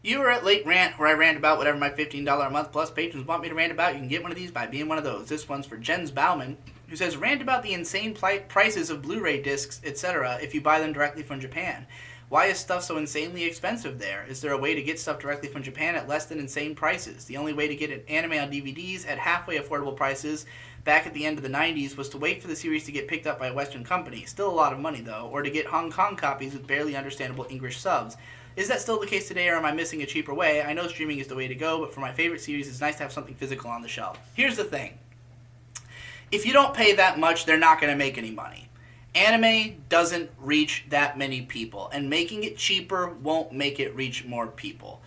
You are at Late Rant, where I rant about whatever my $15 a month plus patrons want me to rant about. You can get one of these by being one of those. This one's for Jens Bauman, who says, rant about the insane prices of Blu-ray discs, etc. if you buy them directly from Japan. Why is stuff so insanely expensive there? Is there a way to get stuff directly from Japan at less than insane prices? The only way to get an anime on DVDs at halfway affordable prices back at the end of the 90s was to wait for the series to get picked up by a Western company, still a lot of money though, or to get Hong Kong copies with barely understandable English subs. Is that still the case today, or am I missing a cheaper way? I know streaming is the way to go, but for my favorite series, it's nice to have something physical on the shelf. Here's the thing. If you don't pay that much, they're not going to make any money. Anime doesn't reach that many people, and making it cheaper won't make it reach more people.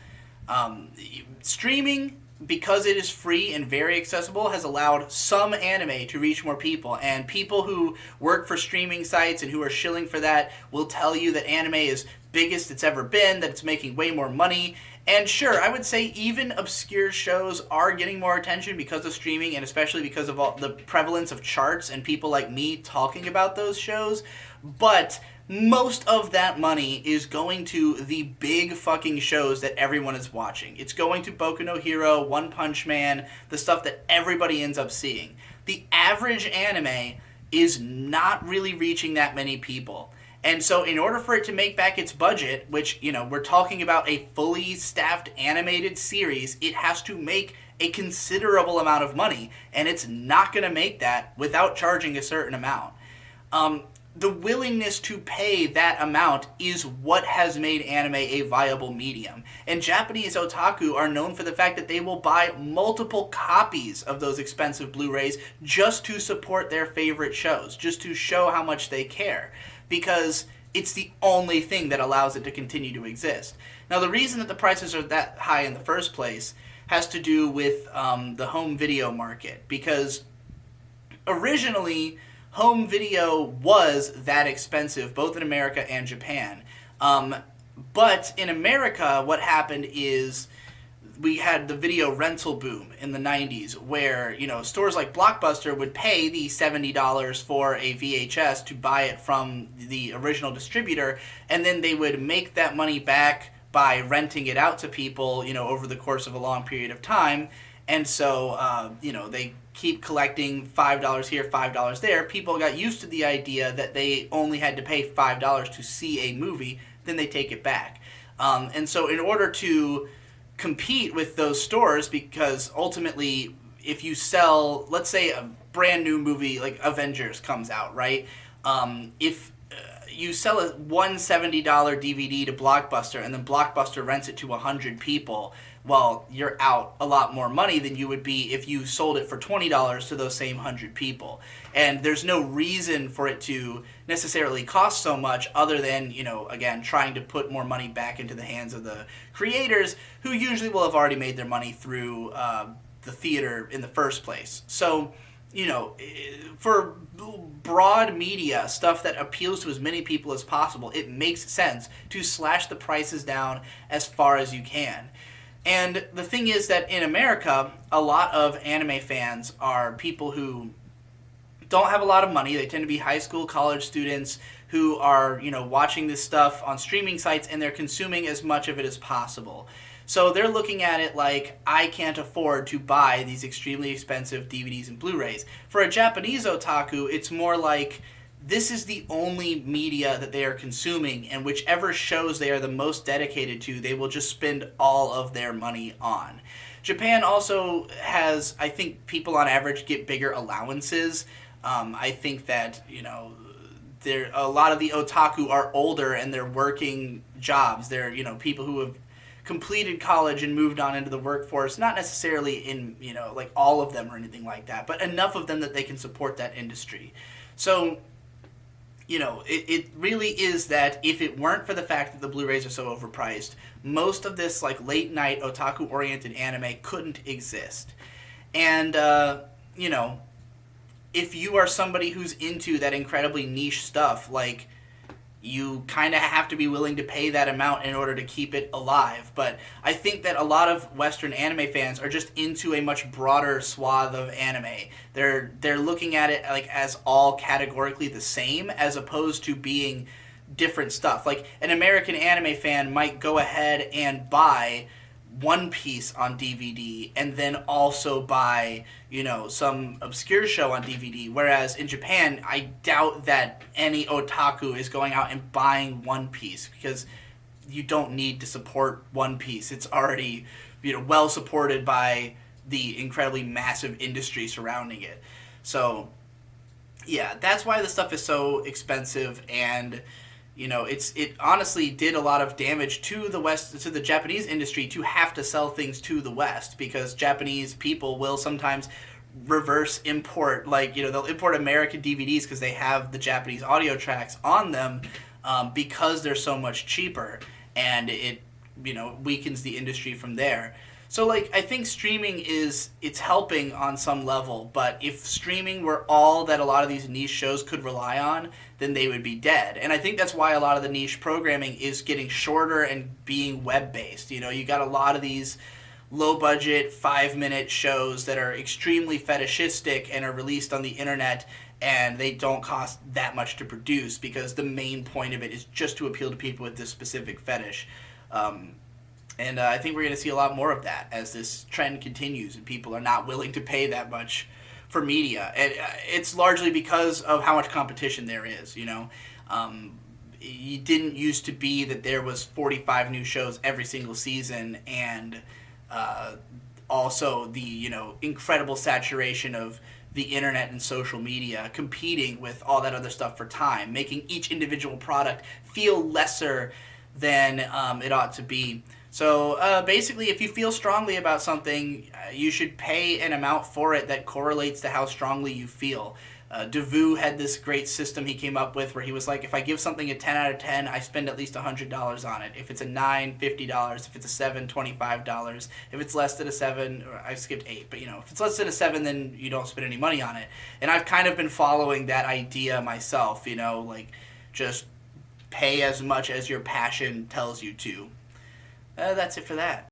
Streaming, because it is free and very accessible, has allowed some anime to reach more people, and people who work for streaming sites and who are shilling for that will tell you that anime is biggest it's ever been, that it's making way more money. And sure, I would say even obscure shows are getting more attention because of streaming, and especially because of all the prevalence of charts and people like me talking about those shows. But most of that money is going to the big fucking shows that everyone is watching. It's going to Boku no Hero, One Punch Man, the stuff that everybody ends up seeing. The average anime is not really reaching that many people. And so in order for it to make back its budget, which, you know, we're talking about a fully staffed animated series, it has to make a considerable amount of money, and it's not going to make that without charging a certain amount. The willingness to pay that amount is what has made anime a viable medium. And Japanese otaku are known for the fact that they will buy multiple copies of those expensive Blu-rays just to support their favorite shows, just to show how much they care, because it's the only thing that allows it to continue to exist. Now, the reason that the prices are that high in the first place has to do with the home video market, because originally home video was that expensive, both in America and Japan. But in America, what happened is we had the video rental boom in the 90s, where, you know, stores like Blockbuster would pay the $70 for a VHS to buy it from the original distributor, and then they would make that money back by renting it out to people, you know, over the course of a long period of time. And so, you know, they keep collecting $5 here, $5 there. People got used to the idea that they only had to pay $5 to see a movie, then they take it back. And so in order to compete with those stores, because ultimately if you sell, let's say a brand new movie like Avengers comes out, right? If you sell a $170 DVD to Blockbuster and then Blockbuster rents it to 100 people, well, you're out a lot more money than you would be if you sold it for $20 to those same 100 people. And there's no reason for it to necessarily cost so much other than, you know, again, trying to put more money back into the hands of the creators, who usually will have already made their money through the theater in the first place. So, you know, for broad media, stuff that appeals to as many people as possible, it makes sense to slash the prices down as far as you can. And the thing is that in America, a lot of anime fans are people who don't have a lot of money. They tend to be high school, college students who are, you know, watching this stuff on streaming sites, and they're consuming as much of it as possible. So they're looking at it like, I can't afford to buy these extremely expensive DVDs and Blu-rays. For a Japanese otaku, it's more like, this is the only media that they are consuming, and whichever shows they are the most dedicated to, they will just spend all of their money on. Japan also has, I think people on average get bigger allowances. I think that, you know, a lot of the otaku are older and they're working jobs. They're, you know, people who have completed college and moved on into the workforce, not necessarily in, you know, like all of them or anything like that, but enough of them that they can support that industry. So, you know, it really is that if it weren't for the fact that the Blu-rays are so overpriced, most of this like late night otaku oriented anime couldn't exist. And you know, if you are somebody who's into that incredibly niche stuff, like, you kind of have to be willing to pay that amount in order to keep it alive. But I think that a lot of Western anime fans are just into a much broader swath of anime. They're looking at it like as all categorically the same, as opposed to being different stuff. Like an American anime fan might go ahead and buy One Piece on DVD and then also buy, some obscure show on DVD. Whereas in Japan, I doubt that any otaku is going out and buying One Piece, because you don't need to support One Piece. It's already, well supported by the incredibly massive industry surrounding it. So, yeah, that's why the stuff is so expensive, and it honestly did a lot of damage to the West, to the Japanese industry, to have to sell things to the West, because Japanese people will sometimes reverse import, like, they'll import American DVDs because they have the Japanese audio tracks on them, because they're so much cheaper, and it, weakens the industry from there. So, like, I think streaming it's helping on some level, but if streaming were all that a lot of these niche shows could rely on, then they would be dead. And I think that's why a lot of the niche programming is getting shorter and being web-based. You got a lot of these low-budget, 5-minute shows that are extremely fetishistic and are released on the internet, and they don't cost that much to produce, because the main point of it is just to appeal to people with this specific fetish. And I think we're going to see a lot more of that as this trend continues and people are not willing to pay that much for media. And it's largely because of how much competition there is, It didn't used to be that there was 45 new shows every single season, and also the, incredible saturation of the internet and social media competing with all that other stuff for time, making each individual product feel lesser than it ought to be. So basically, if you feel strongly about something, you should pay an amount for it that correlates to how strongly you feel. DeVue had this great system he came up with where he was like, if I give something a 10 out of 10, I spend at least $100 on it. If it's a 9, $50. If it's a 7, $25. If it's less than a 7, or I skipped 8, but if it's less than a 7, then you don't spend any money on it. And I've kind of been following that idea myself, like just pay as much as your passion tells you to. That's it for that.